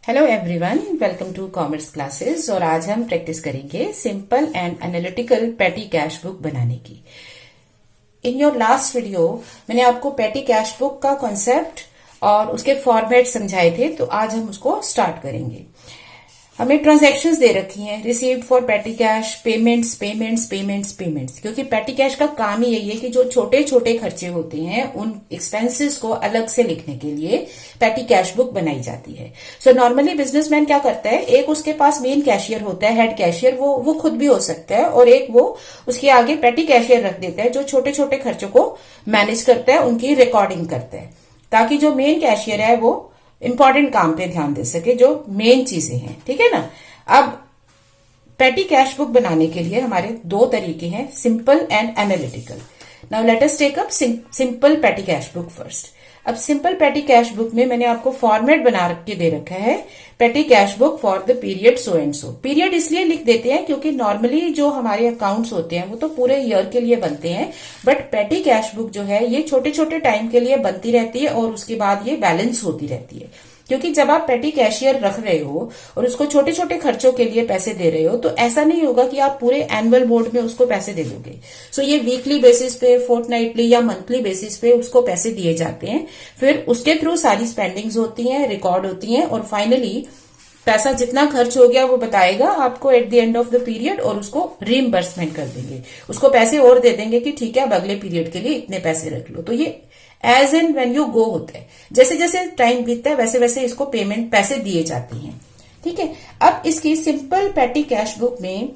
Hello everyone, welcome to commerce classes. और आज हम प्रैक्टिस करेंगे simple and analytical petty cash book बनाने की। इन योर लास्ट वीडियो मैंने आपको पेटी कैश बुक का कॉन्सेप्ट और उसके फॉर्मेट समझाए थे, तो आज हम उसको स्टार्ट करेंगे। हमें ट्रांजैक्शंस दे रखी हैं, रिसीव्ड फॉर पेटी cash, payments payments payments payments. क्योंकि पेटी कैश का काम ही यही है कि जो छोटे छोटे खर्चे होते हैं उन एक्सपेंसेस को अलग से लिखने के लिए पेटी कैश बुक बनाई जाती है। सो नॉर्मली बिजनेसमैन क्या करता है, एक उसके पास मेन कैशियर होता है, हेड कैशियर, वो खुद भी हो सकता है, और एक वो उसके आगे पेटी कैशियर रख देता है जो छोटे छोटे खर्चों को मैनेज करता है, उनकी रिकॉर्डिंग करता है, ताकि जो मेन कैशियर है वो इंपॉर्टेंट काम पे ध्यान दे सके, जो मेन चीजें हैं। ठीक है ना। अब पेटी कैश बुक बनाने के लिए हमारे दो तरीके हैं, simple and analytical. Now let us take up simple petty cash book first. अब सिंपल पेटी कैश बुक में मैंने आपको फॉर्मेट बना के दे रखा है, पेटी cash book for the period so and so. Period इसलिए लिख देते हैं क्योंकि नॉर्मली जो हमारे अकाउंट्स होते हैं वो तो पूरे ईयर के लिए बनते हैं, बट पेटी कैश बुक जो है ये छोटे छोटे टाइम के लिए बनती रहती है और उसके बाद ये बैलेंस होती रहती है। क्योंकि जब आप पेटी कैशियर रख रहे हो और उसको छोटे छोटे खर्चों के लिए पैसे दे रहे हो, तो ऐसा नहीं होगा कि आप पूरे एनुअल मोड में उसको पैसे दे दोगे। सो ये वीकली बेसिस पे, फोर्टनाइटली या मंथली बेसिस पे उसको पैसे दिए जाते हैं। फिर उसके थ्रू सारी स्पेंडिंग्स होती हैं, रिकॉर्ड होती हैं, और फाइनली पैसा जितना खर्च हो गया वो बताएगा आपको at the end of the period, और उसको रीइंबर्समेंट कर देंगे, उसको पैसे और दे देंगे कि ठीक है अब अगले पीरियड के लिए इतने पैसे रख लो। तो ये as and when you go होता है, जैसे जैसे टाइम बीतता है वैसे वैसे इसको पेमेंट पैसे दिए जाते हैं। ठीक है। अब इसकी सिंपल पेटी कैश बुक में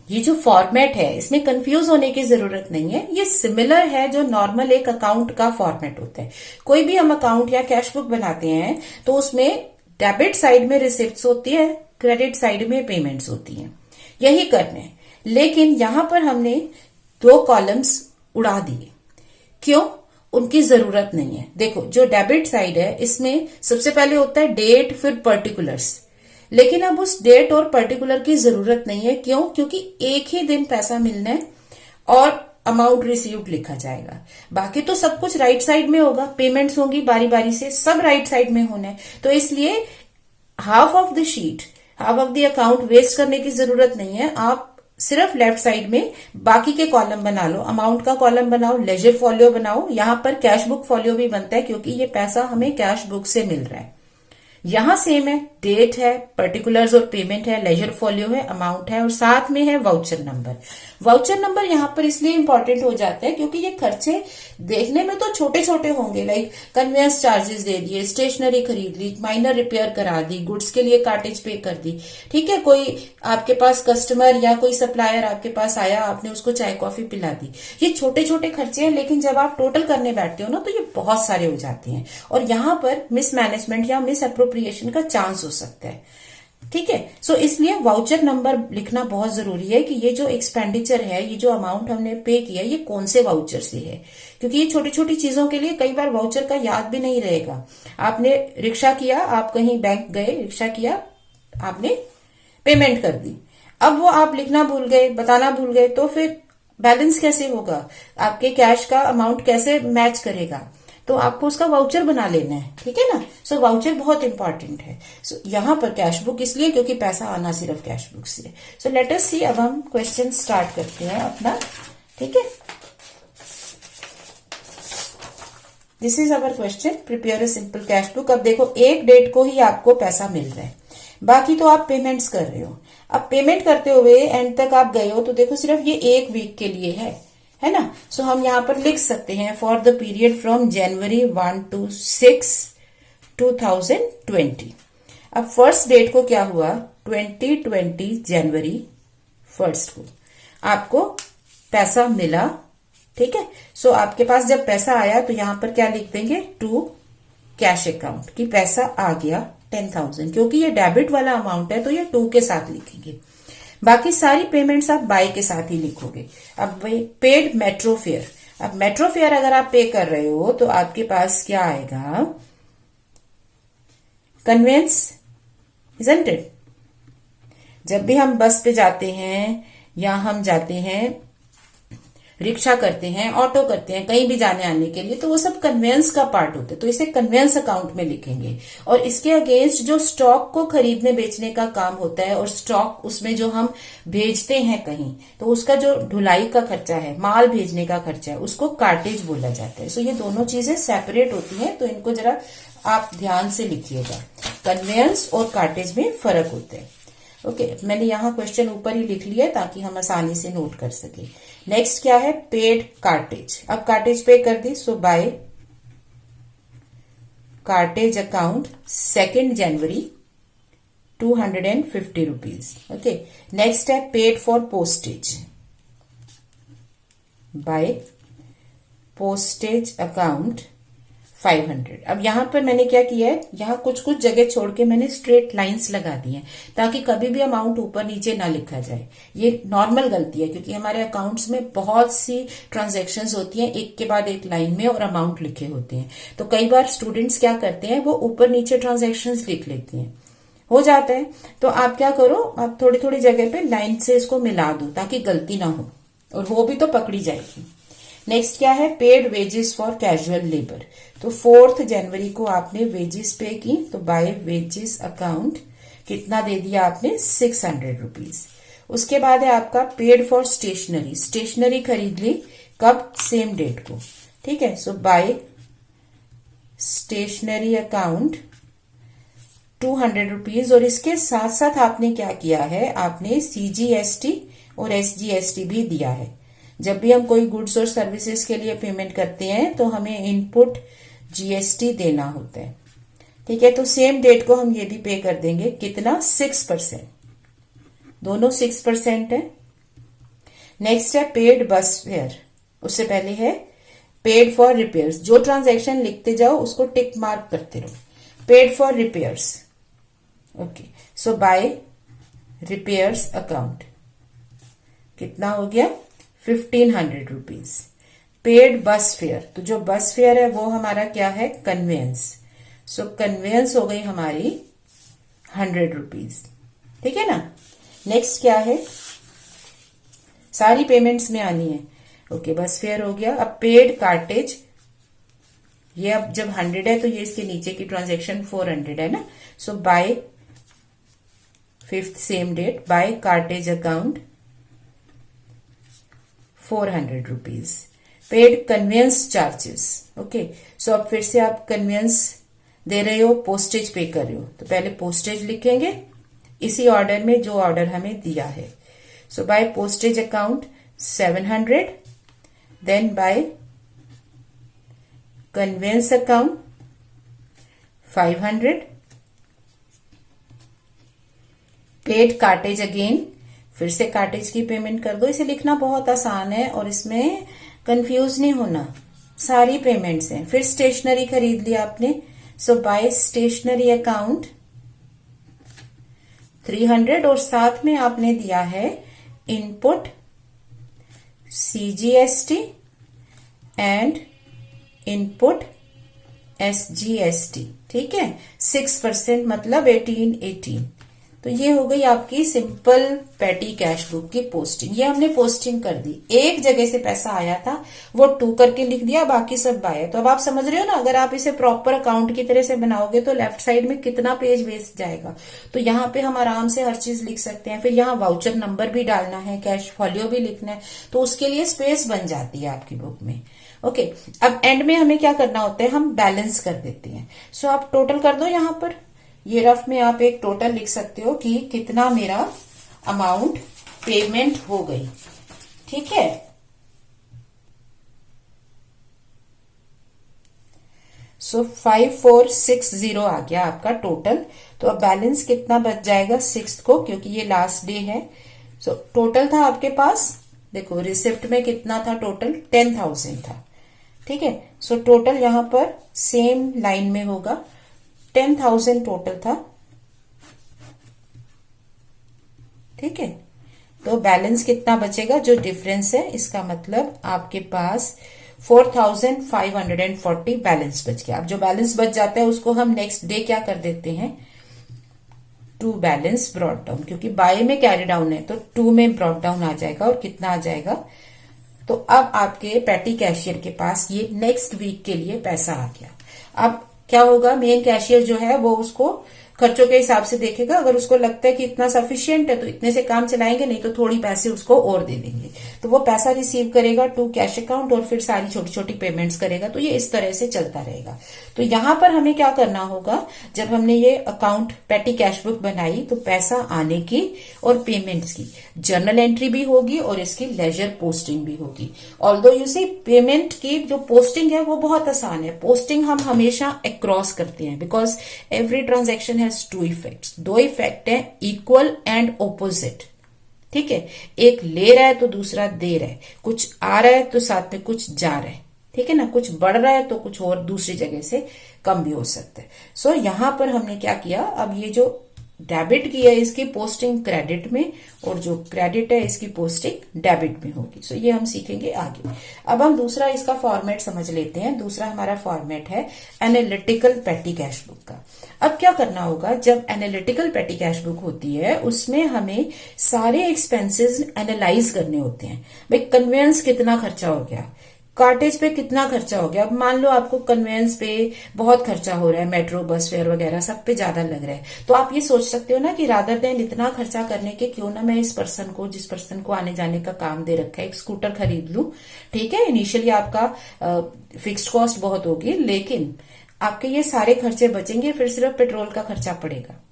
ये जो फॉर्मेट है इसमें कंफ्यूज होने की जरूरत नहीं है, ये सिमिलर है जो नॉर्मल एक अकाउंट का फॉर्मेट होता है। कोई भी हम अकाउंट या कैश बुक बनाते हैं तो उसमें डेबिट साइड में रिसिप्ट्स होती है, क्रेडिट साइड में पेमेंट्स होती हैं, यही करना है। लेकिन यहां पर हमने दो कॉलम्स उड़ा दिए। क्यों? उनकी जरूरत नहीं है। देखो, जो डेबिट साइड है इसमें सबसे पहले होता है डेट, फिर पर्टिकुलर्स। लेकिन अब उस डेट और पर्टिकुलर की जरूरत नहीं है। क्यों? क्योंकि एक ही दिन पैसा मिलना है और अमाउंट रिसीव्ड लिखा जाएगा। बाकी तो सब कुछ राइट साइड में होगा, पेमेंट्स होंगी बारी बारी से, सब राइट साइड में होना है। तो इसलिए half of the sheet, half of the account waste करने की जरूरत नहीं है। आप सिर्फ लेफ्ट साइड में बाकी के कॉलम बना लो, अमाउंट का कॉलम बनाओ, लेजर फॉलियो बनाओ। यहां पर कैश बुक फॉलियो भी बनता है क्योंकि ये पैसा हमें कैश बुक से मिल रहा है। यहां सेम है, डेट है, पर्टिकुलर्स और पेमेंट है, लेजर फॉलियो है, अमाउंट है, और साथ में है वाउचर नंबर। वाउचर नंबर यहां पर इसलिए इंपॉर्टेंट हो जाता है क्योंकि ये खर्चे देखने में तो छोटे छोटे होंगे, लाइक कन्वेंस चार्जेस दे दिए, स्टेशनरी खरीद ली, माइनर रिपेयर करा दी, गुड्स के लिए कार्टेज पे कर दी। ठीक है, कोई आपके पास कस्टमर या कोई सप्लायर आपके पास आया, आपने उसको चाय कॉफी पिला दी, ये छोटे छोटे खर्चे हैं। लेकिन जब आप टोटल करने बैठते हो ना तो ये बहुत सारे हो जाते हैं, और यहां पर मिसमैनेजमेंट या मिस अप्रोप्रिएशन का चांस हो सकता है। ठीक है। सो इसलिए वाउचर नंबर लिखना बहुत जरूरी है कि ये जो एक्सपेंडिचर है, ये जो अमाउंट हमने पे किया, ये कौन से वाउचर से है। क्योंकि ये छोटी छोटी चीजों के लिए कई बार वाउचर का याद भी नहीं रहेगा। आपने रिक्शा किया, आप कहीं बैंक गए, रिक्शा किया, आपने पेमेंट कर दी, अब वो आप लिखना भूल गए, बताना भूल गए, तो फिर बैलेंस कैसे होगा, आपके कैश का अमाउंट कैसे मैच करेगा। तो आपको उसका वाउचर बना लेना है। ठीक है ना। सो वाउचर बहुत इंपॉर्टेंट है। सो यहां पर कैश बुक इसलिए क्योंकि पैसा आना सिर्फ कैश बुक से। सो लेट अस सी, अब हम क्वेश्चन स्टार्ट करते हैं अपना। ठीक है। This is our question, prepare a simple cash book. अब देखो, एक डेट को ही आपको पैसा मिल रहा है, बाकी तो आप पेमेंट्स कर रहे हो। अब पेमेंट करते हुए एंड तक आप गए हो तो देखो सिर्फ ये एक वीक के लिए है ना। सो हम यहां पर लिख सकते हैं for the period from January 1 to 6, 2020। अब फर्स्ट डेट को क्या हुआ, 2020 जनवरी 1 को आपको पैसा मिला। ठीक है। सो आपके पास जब पैसा आया तो यहां पर क्या लिख देंगे, टू कैश अकाउंट, की पैसा आ गया 10,000। क्योंकि ये डेबिट वाला अमाउंट है तो ये टू के साथ लिखेंगे। बाकी सारी पेमेंट्स आप बाय के साथ ही लिखोगे। अब वही पेड मेट्रो फेयर। अब मेट्रो फेयर अगर आप पे कर रहे हो तो आपके पास क्या आएगा, कन्वेंस, इजंट इट। जब भी हम बस पे जाते हैं या हम जाते हैं रिक्शा करते हैं, ऑटो करते हैं कहीं भी जाने आने के लिए, तो वो सब कन्वेंस का पार्ट होते हैं, तो इसे कन्वेंस अकाउंट में लिखेंगे। और इसके अगेंस्ट जो स्टॉक को खरीदने बेचने का काम होता है और स्टॉक उसमें जो हम भेजते हैं कहीं, तो उसका जो ढुलाई का खर्चा है, माल भेजने का खर्चा है, उसको कार्टेज बोला जाता है। सो ये दोनों चीजें सेपरेट होती हैं, तो इनको जरा आप ध्यान से लिखिएगा। कन्वेंस और कार्टेज में फर्क होता है। ओके, मैंने यहाँ क्वेश्चन ऊपर ही लिख लिया ताकि हम आसानी से नोट कर सके। नेक्स्ट क्या है, पेड कार्टेज। अब कार्टेज पे कर दी, so by cartage account 2 January 250 rupees. Okay, next है paid for postage, by postage account 500। अब यहां पर मैंने क्या किया है, यहां कुछ कुछ जगह छोड़ के मैंने स्ट्रेट लाइंस लगा दी हैं ताकि कभी भी अमाउंट ऊपर नीचे ना लिखा जाए। ये नॉर्मल गलती है क्योंकि हमारे अकाउंट्स में बहुत सी ट्रांजैक्शंस होती हैं, एक के बाद एक लाइन में और अमाउंट लिखे होते हैं। तो कई बार स्टूडेंट्स क्या करते हैं, वो ऊपर नीचे ट्रांजैक्शंस लिख लेते हैं, हो जाता है। तो आप क्या करो, आप थोड़ी थोड़ी जगह पे लाइन से इसको मिला दो ताकि गलती ना हो, और वो भी तो पकड़ी जाएगी। नेक्स्ट क्या है, paid wages for casual labour. तो 4 जनवरी को आपने वेजेस पे की, तो बाय वेजेस अकाउंट कितना दे दिया आपने, 600 रुपीज। उसके बाद है आपका पेड फॉर स्टेशनरी। स्टेशनरी खरीद ली कब, सेम डेट को, ठीक है। So by stationery account 200 rupees. और इसके साथ साथ आपने क्या किया है, आपने CGST और SGST भी दिया है। जब भी हम कोई गुड्स और सर्विसेज के लिए पेमेंट करते हैं तो हमें इनपुट GST देना होता है, ठीक है। तो सेम डेट को हम ये भी पे कर देंगे, कितना, 6%, दोनों 6% है। नेक्स्ट है पेड बस फेयर। उससे पहले है पेड फॉर रिपेयर्स। जो ट्रांजैक्शन लिखते जाओ उसको टिक मार्क करते रहो। Paid for repairs, okay. So by repairs account कितना हो गया, 1500 रुपीज। पेड बस फेयर, तो जो बस फेयर है वो हमारा क्या है, कन्वेंस। सो कन्वेंस हो गई हमारी 100 रुपीज, ठीक है ना। नेक्स्ट क्या है, सारी पेमेंट्स में आनी है, ओके। बस फेयर हो गया। अब पेड कार्टेज, ये अब जब 100 है तो ये इसके नीचे की ट्रांजेक्शन 400 है ना। So by 5th same date, by cartage account 400 rupees. Paid conveyance charges, okay. So अब फिर से आप कन्वेंस दे रहे हो, पोस्टेज पे कर रहे हो, तो पहले पोस्टेज लिखेंगे इसी ऑर्डर में जो ऑर्डर हमें दिया है। So by postage account 700, then by conveyance account 500, paid cartage again, फिर से कार्टेज की पेमेंट कर दो। इसे लिखना बहुत आसान है और इसमें कंफ्यूज नहीं होना, सारी पेमेंट्स हैं। फिर स्टेशनरी खरीद लिया आपने, सो बाय स्टेशनरी अकाउंट 300, और साथ में आपने दिया है input CGST and input SGST, ठीक है। 6% मतलब 18। तो ये हो गई आपकी सिंपल पेटी कैश बुक की पोस्टिंग। ये हमने पोस्टिंग कर दी, एक जगह से पैसा आया था वो 2 करके लिख दिया, बाकी सब बाय है। तो अब आप समझ रहे हो ना, अगर आप इसे प्रॉपर अकाउंट की तरह से बनाओगे तो लेफ्ट साइड में कितना पेज वेस्ट जाएगा। तो यहाँ पे हम आराम से हर चीज लिख सकते हैं। फिर यहाँ वाउचर नंबर भी डालना है, कैश फॉलियो भी लिखना है, तो उसके लिए स्पेस बन जाती है आपकी बुक में, ओके। अब एंड में हमें क्या करना होता है, हम बैलेंस कर देते हैं। सो आप टोटल कर दो, यहाँ पर ये रफ में आप एक टोटल लिख सकते हो कि कितना मेरा अमाउंट पेमेंट हो गई, ठीक है। सो 5460 आ गया आपका टोटल। तो अब बैलेंस कितना बच जाएगा 6th को, क्योंकि ये लास्ट डे है। सो टोटल था आपके पास, देखो रिसिप्ट में कितना था, टोटल 10,000 था, ठीक है। सो टोटल यहां पर सेम लाइन में होगा, 10,000 टोटल था, ठीक है। तो बैलेंस कितना बचेगा, जो डिफरेंस है इसका मतलब आपके पास 4,540 बैलेंस बच गया। अब जो बैलेंस बच जाता है उसको हम नेक्स्ट डे क्या कर देते हैं, टू बैलेंस ब्रॉट डाउन, क्योंकि बाय में कैरी डाउन है तो 2 में ब्रॉट डाउन आ जाएगा, और कितना आ जाएगा तो अब आपके पेटी कैशियर के पास ये नेक्स्ट वीक के लिए पैसा आ गया। अब क्या होगा, मेन कैशियर जो है वो उसको खर्चों के हिसाब से देखेगा। अगर उसको लगता है कि इतना सफिशिएंट है तो इतने से काम चलाएंगे, नहीं तो थोड़ी पैसे उसको और दे देंगे। तो वो पैसा रिसीव करेगा टू कैश अकाउंट और फिर सारी छोटी छोटी पेमेंट्स करेगा। तो ये इस तरह से चलता रहेगा। तो यहां पर हमें क्या करना होगा, जब हमने ये अकाउंट पेटी कैश बुक बनाई तो पैसा आने की और पेमेंट्स की जर्नल एंट्री भी होगी और इसकी लेजर पोस्टिंग भी होगी। ऑल्दो यू सी पेमेंट की जो पोस्टिंग है वो बहुत आसान है। पोस्टिंग हम हमेशा अक्रॉस करते हैं because every transaction has two effects. दो इफेक्ट है, इक्वल एंड ओपोजिट। ठीक है, एक ले रहा है तो दूसरा दे रहा है, कुछ आ रहा है तो साथ में कुछ जा रहा है। ठीक है ना, कुछ बढ़ रहा है तो कुछ और दूसरी जगह से कम भी हो सकता है। सो यहां पर हमने क्या किया, अब ये जो डेबिट की है इसकी पोस्टिंग क्रेडिट में और जो क्रेडिट है इसकी पोस्टिंग डेबिट में होगी। सो ये हम सीखेंगे आगे। अब हम दूसरा इसका फॉर्मेट समझ लेते हैं। दूसरा हमारा फॉर्मेट है एनालिटिकल पेटी कैश बुक का। अब क्या करना होगा, जब एनालिटिकल पेटी कैश बुक होती है उसमें हमें सारे एक्सपेंसेस एनालाइज करने होते हैं। भाई कन्वेंस कितना खर्चा हो गया, कार्टेज पे कितना खर्चा हो गया। अब मान लो आपको कन्वेंस पे बहुत खर्चा हो रहा है, मेट्रो बस फेयर वगैरह सब पे ज्यादा लग रहा है, तो आप ये सोच सकते हो ना कि रादर देन इतना खर्चा करने के क्यों ना मैं इस पर्सन को, जिस पर्सन को आने जाने का काम दे रखा है, एक स्कूटर खरीद लूं। ठीक है, इनिशियली आपका फिक्स्ड कॉस्ट बहुत होगी, लेकिन आपके ये सारे खर्चे बचेंगे, फिर सिर्फ पेट्रोल का खर्चा पड़ेगा।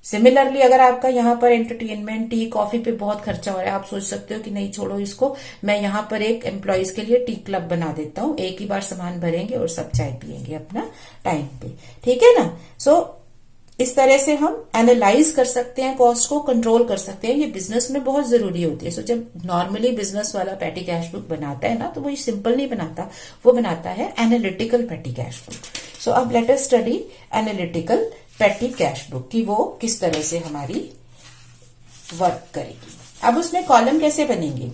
सिमिलरली अगर आपका यहाँ पर एंटरटेनमेंट, टी कॉफी पे बहुत खर्चा हो रहा है, आप सोच सकते हो कि नहीं छोड़ो इसको, मैं यहाँ पर एक एम्प्लॉयज के लिए टी क्लब बना देता हूँ, एक ही बार सामान भरेंगे और सब चाय पियेंगे अपना टाइम पे। ठीक है ना। सो इस तरह से हम एनालाइज कर सकते हैं, कॉस्ट को कंट्रोल कर सकते हैं। ये बिजनेस में बहुत जरूरी होती है। सो जब नॉर्मली बिजनेस वाला पेटी कैश बुक बनाता है ना, तो वो ये सिंपल नहीं बनाता, वो बनाता है analytical petty cash book. So अब let us study analytical petty cash book की वो किस तरह से हमारी वर्क करेगी। अब उसमें कॉलम कैसे बनेंगे।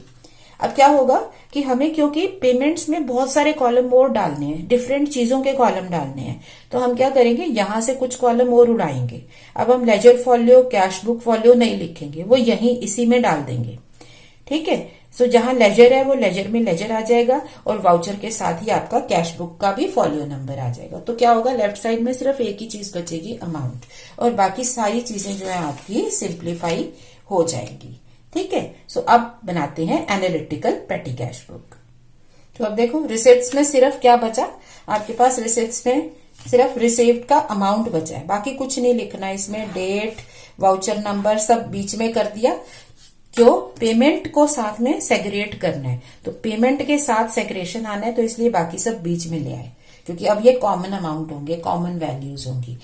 अब क्या होगा कि हमें, क्योंकि पेमेंट्स में बहुत सारे कॉलम और डालने हैं, डिफरेंट चीजों के कॉलम डालने हैं, तो हम क्या करेंगे, यहां से कुछ कॉलम और उड़ाएंगे। अब हम ledger folio, cash book folio नहीं लिखेंगे, वो यहीं इसी में डाल देंगे। ठीक है, सो जहां लेजर है वो लेजर में लेजर आ जाएगा और वाउचर के साथ ही आपका कैश बुक का भी फॉलियो नंबर आ जाएगा। तो क्या होगा, लेफ्ट साइड में सिर्फ एक ही चीज बचेगी, अमाउंट, और बाकी सारी चीजें जो है आपकी सिंप्लीफाई हो जाएंगी। ठीक है, सो अब बनाते हैं एनालिटिकल पेटी कैश बुक। तो अब देखो रिसिप्ट्स में सिर्फ क्या बचा, आपके पास रिसिप्ट्स में सिर्फ रिसीव्ड का अमाउंट बचा है, बाकी कुछ नहीं लिखना है इसमें। डेट, वाउचर नंबर सब बीच में कर दिया। क्यों, पेमेंट को साथ में सेग्रेट करना है, तो पेमेंट के साथ सेग्रेशन आना है, तो इसलिए बाकी सब बीच में ले आए, क्योंकि अब ये कॉमन अमाउंट होंगे, कॉमन वैल्यूज होंगी।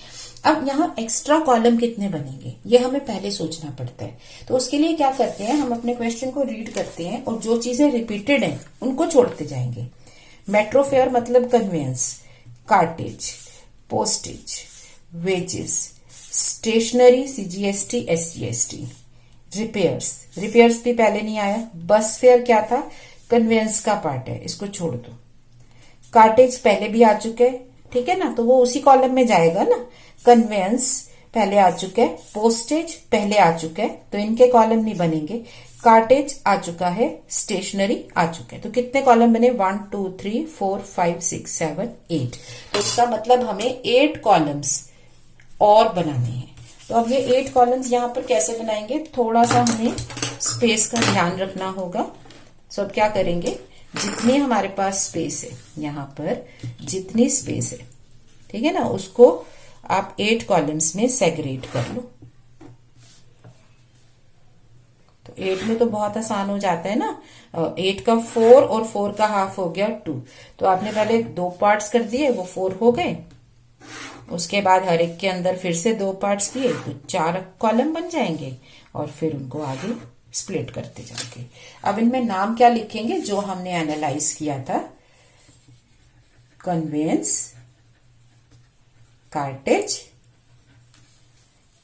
अब यहाँ एक्स्ट्रा कॉलम कितने बनेंगे ये हमें पहले सोचना पड़ता है। तो उसके लिए क्या करते हैं, हम अपने क्वेश्चन को रीड करते हैं और जो चीजें रिपीटेड हैं उनको छोड़ते जाएंगे। मेट्रो फेयर मतलब conveyance, cartage, postage, wages, stationery, CGST, SGST, repairs भी पहले नहीं आया। बस फेयर क्या था, कन्वेंस का पार्ट है, इसको छोड़ दो। कार्टेज पहले भी आ चुके हैं, ठीक है ना, तो वो उसी कॉलम में जाएगा ना। कन्वेंस पहले आ चुके हैं, पोस्टेज पहले आ चुके हैं, तो इनके कॉलम नहीं बनेंगे। कार्टेज आ चुका है, स्टेशनरी आ चुके हैं, तो कितने कॉलम बने, 1 2 3 4 5 6 7 8। तो इसका मतलब हमें 8 कॉलम्स और बनाने हैं। तो अब ये 8 कॉलम्स यहाँ पर कैसे बनाएंगे, थोड़ा सा हमें स्पेस का ध्यान रखना होगा। सो अब क्या करेंगे, जितनी हमारे पास स्पेस है, यहाँ पर जितनी स्पेस है, ठीक है ना, उसको आप 8 कॉलम्स में सेग्रेट कर लो। तो 8 में तो बहुत आसान हो जाता है ना, 8 का 4 और 4 का हाफ हो गया 2। तो आपने पहले 2 पार्ट्स कर दिए, वो 4 हो गए। उसके बाद हर एक के अंदर फिर से 2 पार्ट्स किए, तो 4 कॉलम बन जाएंगे और फिर उनको आगे स्प्लिट करते जाएंगे। अब इनमें नाम क्या लिखेंगे जो हमने एनालाइज किया था, कन्वेंस, कार्टेज,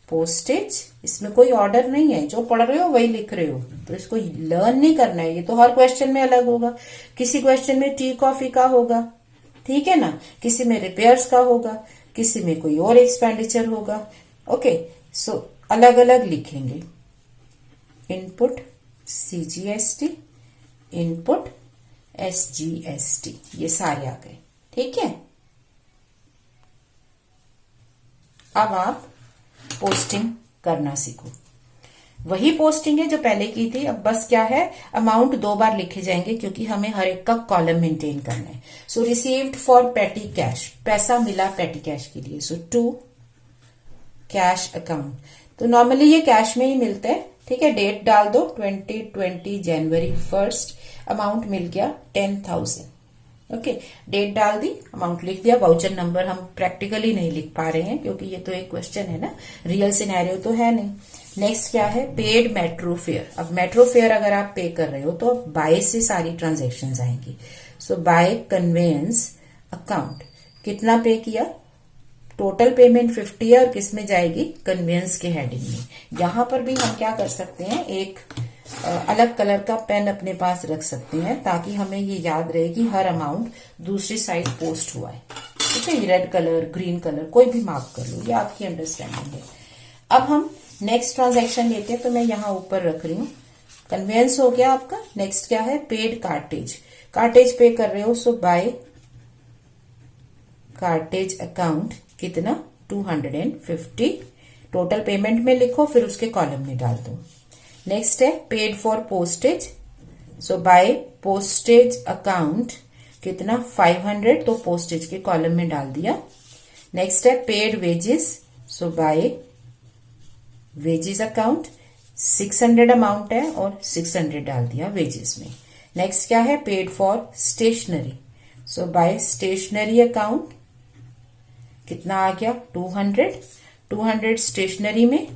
पोस्टेज। इसमें कोई ऑर्डर नहीं है, जो पढ़ रहे हो वही लिख रहे हो, तो इसको लर्न नहीं करना है। ये तो हर क्वेश्चन में अलग होगा, किसी क्वेश्चन में टी कॉफी का होगा, ठीक है ना, किसी में रिपेयर्स का होगा, किसी में कोई और एक्सपेंडिचर होगा। ओके, सो अलग अलग लिखेंगे। इनपुट सीजीएसटी, इनपुट SGST, ये सारे आ गए। ठीक है, अब आप पोस्टिंग करना सीखो। वही पोस्टिंग है जो पहले की थी, अब बस क्या है, अमाउंट 2 बार लिखे जाएंगे क्योंकि हमें हर एक का कॉलम मेंटेन करना है। सो रिसीव्ड फॉर पेटी कैश, पैसा मिला पेटी कैश के लिए, सो टू कैश अकाउंट। तो नॉर्मली ये कैश में ही मिलते हैं। ठीक है, डेट डाल दो 2020 जनवरी 1, अमाउंट मिल गया 10,000। ओके, डेट डाल दी, अमाउंट लिख दिया। वाउचर नंबर हम प्रैक्टिकली नहीं लिख पा रहे हैं क्योंकि ये तो एक क्वेश्चन है ना, रियल सिनेरियो तो है नहीं। नेक्स्ट क्या है, पेड मेट्रो फेयर। अब मेट्रो फेयर अगर आप पे कर रहे हो तो बाय से सारी ट्रांजेक्शन्स आएंगी। सो बाय कन्वेंस अकाउंट, कितना पे किया, टोटल पेमेंट 50 है और किस में जाएगी, कन्वेंस के हेडिंग में। यहां पर भी हम क्या कर सकते हैं, एक अलग कलर का पेन अपने पास रख सकते हैं ताकि हमें ये याद रहे कि हर अमाउंट दूसरी साइड पोस्ट हुआ है। ठीक है, रेड कलर, ग्रीन कलर, कोई भी मार्क कर लो, ये आपकी अंडरस्टैंडिंग है। अब हम नेक्स्ट ट्रांजैक्शन लेते हैं, तो मैं यहां ऊपर रख रही हूं, कन्वेंस हो गया आपका। नेक्स्ट क्या है, पेड कार्टेज, कार्टेज पे कर रहे हो, सो बाय कार्टेज अकाउंट, कितना 250, टोटल पेमेंट में लिखो, फिर उसके कॉलम में डाल दो। नेक्स्ट है paid for postage, so by postage account, कितना 500, तो पोस्टेज के कॉलम में डाल दिया। नेक्स्ट है पेड वेजेस, सो बाय वेजेस अकाउंट, 600 अमाउंट है और 600 डाल दिया वेजेस में। नेक्स्ट क्या है, paid for stationery, so by stationery account, कितना आ गया 200 स्टेशनरी में,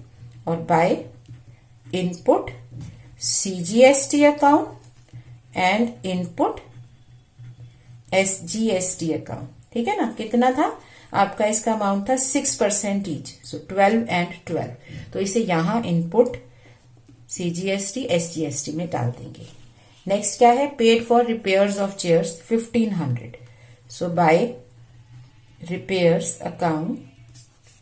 और by input CGST account and input SGST account. ठीक है ना, कितना था आपका, इसका अमाउंट था 6% ईच, सो 12 एंड 12। तो इसे यहां इनपुट CGST SGST में डाल देंगे। नेक्स्ट क्या है, paid for repairs of chairs 1500, so by repairs account,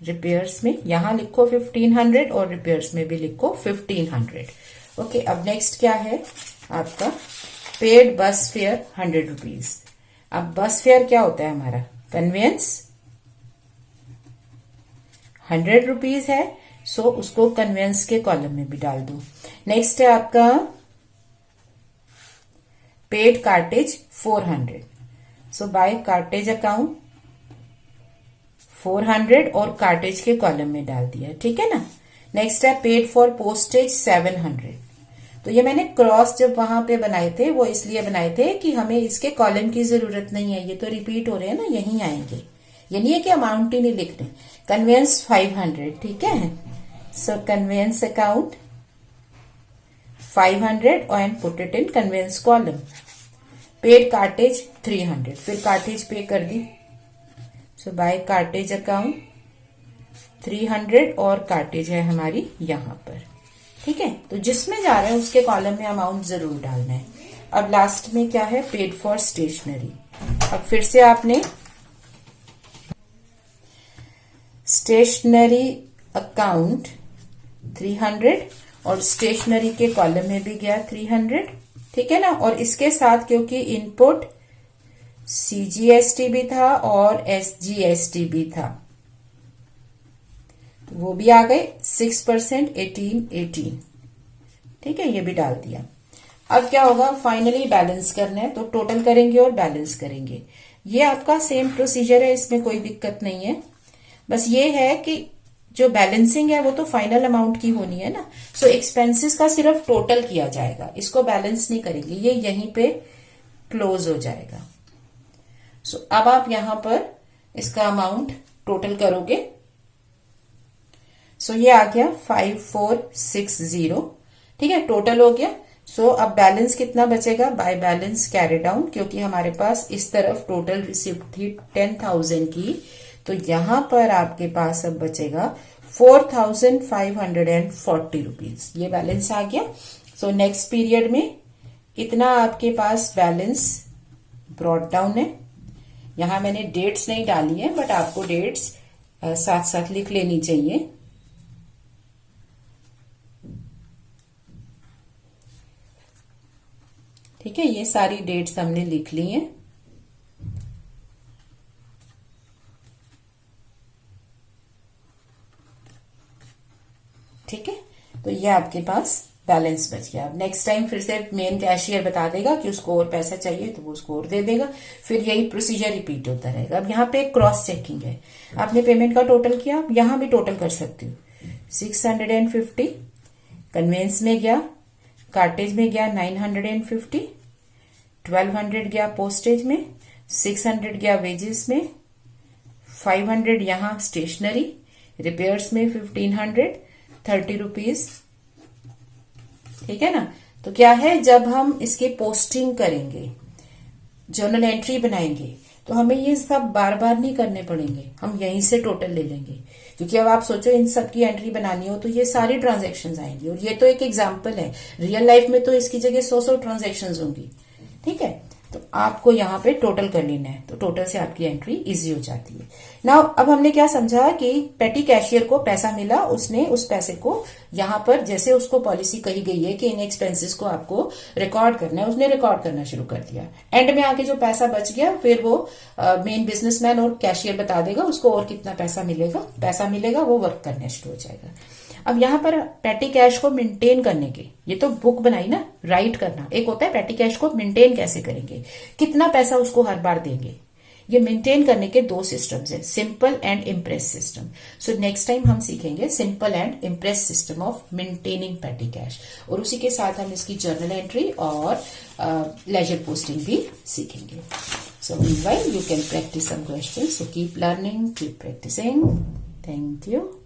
repairs में यहां लिखो 1500 और रिपेयर्स में भी लिखो 1500। ओके, अब नेक्स्ट क्या है आपका, पेड बस फेयर 100 रुपीज। अब बस फेयर क्या होता है हमारा, कन्वेंस 100 रुपीज है, सो उसको कन्वेंस के कॉलम में भी डाल दो। नेक्स्ट है आपका paid cartridge 400, so by cartage account 400 और कार्टेज के कॉलम में डाल दिया। ठीक है ना। नेक्स्ट है पेड फॉर पोस्टेज 700, तो ये मैंने क्रॉस जब वहां पे बनाए थे वो इसलिए बनाए थे कि हमें इसके कॉलम की जरूरत नहीं है, ये तो रिपीट हो रहे हैं ना, यहीं आएंगे, ये नहीं है कि अमाउंट ही नहीं लिख रहे। कन्वेंस 500, ठीक है, so conveyance account 500 and put it in conveyance column. Paid cartage 300, फिर कार्टेज पे कर दी, सो बाय कार्टेज अकाउंट 300 और कार्टेज है हमारी यहां पर। ठीक है, तो जिसमें जा रहे हैं उसके कॉलम में अमाउंट जरूर डालना है। अब लास्ट में क्या है, पेड फॉर स्टेशनरी। अब फिर से आपने स्टेशनरी अकाउंट 300 और स्टेशनरी के कॉलम में भी गया 300, ठीक है ना। और इसके साथ क्योंकि इनपुट CGST भी था और SGST भी था, तो वो भी आ गए 6%, 18। ठीक है, ये भी डाल दिया। अब क्या होगा, फाइनली बैलेंस करना है, तो टोटल करेंगे और बैलेंस करेंगे। ये आपका सेम प्रोसीजर है, इसमें कोई दिक्कत नहीं है। बस ये है कि जो बैलेंसिंग है वो तो फाइनल अमाउंट की होनी है ना, सो एक्सपेंसेस का सिर्फ टोटल किया जाएगा, इसको बैलेंस नहीं करेंगे, ये यहीं पे क्लोज हो जाएगा। सो अब आप यहां पर इसका अमाउंट टोटल करोगे, सो ये आ गया 5460, ठीक है, टोटल हो गया। सो अब बैलेंस कितना बचेगा, बाय बैलेंस कैरी डाउन, क्योंकि हमारे पास इस तरफ टोटल रिसिप्ट थी 10,000 की, तो यहां पर आपके पास अब बचेगा 4540 रुपीज, ये बैलेंस आ गया। सो नेक्स्ट पीरियड में इतना आपके पास बैलेंस ब्रॉट डाउन है। यहां मैंने डेट्स नहीं डाली है, बट आपको डेट्स साथ साथ लिख लेनी चाहिए। ठीक है, ये सारी डेट्स हमने लिख ली हैं। ठीक है, तो ये आपके पास बैलेंस बच गया। अब नेक्स्ट टाइम फिर से मेन कैशियर बता देगा कि उसको और पैसा चाहिए तो वो उसको और दे देगा, फिर यही प्रोसीजर रिपीट होता रहेगा। अब यहाँ पे क्रॉस चेकिंग है, आपने पेमेंट का टोटल किया, आप यहाँ भी टोटल कर सकते हो। 650 कन्वेंस में गया, कार्टेज में गया 950, 1200 गया पोस्टेज में, 600 गया वेजेस में, 500 यहाँ स्टेशनरी, रिपेयर्स में 1500, 30 रुपीज। ठीक है ना। तो क्या है, जब हम इसकी पोस्टिंग करेंगे, जर्नल एंट्री बनाएंगे, तो हमें ये सब बार बार नहीं करने पड़ेंगे, हम यहीं से टोटल ले लेंगे। क्योंकि अब आप सोचो इन सब की एंट्री बनानी हो तो ये सारी ट्रांजैक्शंस आएंगी, और ये तो एक एग्जांपल है, रियल लाइफ में तो इसकी जगह 100 ट्रांजैक्शंस होंगी। ठीक है, तो आपको यहाँ पे टोटल कर लेना है, तो टोटल से आपकी एंट्री इजी हो जाती है। नाउ अब हमने क्या समझा कि पेटी कैशियर को पैसा मिला, उसने उस पैसे को यहाँ पर, जैसे उसको पॉलिसी कही गई है कि इन एक्सपेंसेस को आपको रिकॉर्ड करना है, उसने रिकॉर्ड करना शुरू कर दिया। एंड में आके जो पैसा बच गया, फिर वो मेन बिजनेसमैन और कैशियर बता देगा उसको और कितना पैसा मिलेगा, वो वर्क करना शुरू हो जाएगा। अब यहाँ पर पेटी कैश को मेंटेन करने के, ये तो बुक बनाई ना, राइट करना एक होता है, पेटी कैश को मेंटेन कैसे करेंगे, कितना पैसा उसको हर बार देंगे, ये मेंटेन करने के 2 सिस्टम्स है, simple and impress system. So next time हम सीखेंगे simple and impress system of maintaining पेटी कैश, और उसी के साथ हम इसकी जर्नल एंट्री और लेजर पोस्टिंग भी सीखेंगे। सो meanwhile you can practice some questions, so keep learning, keep practicing. Thank you.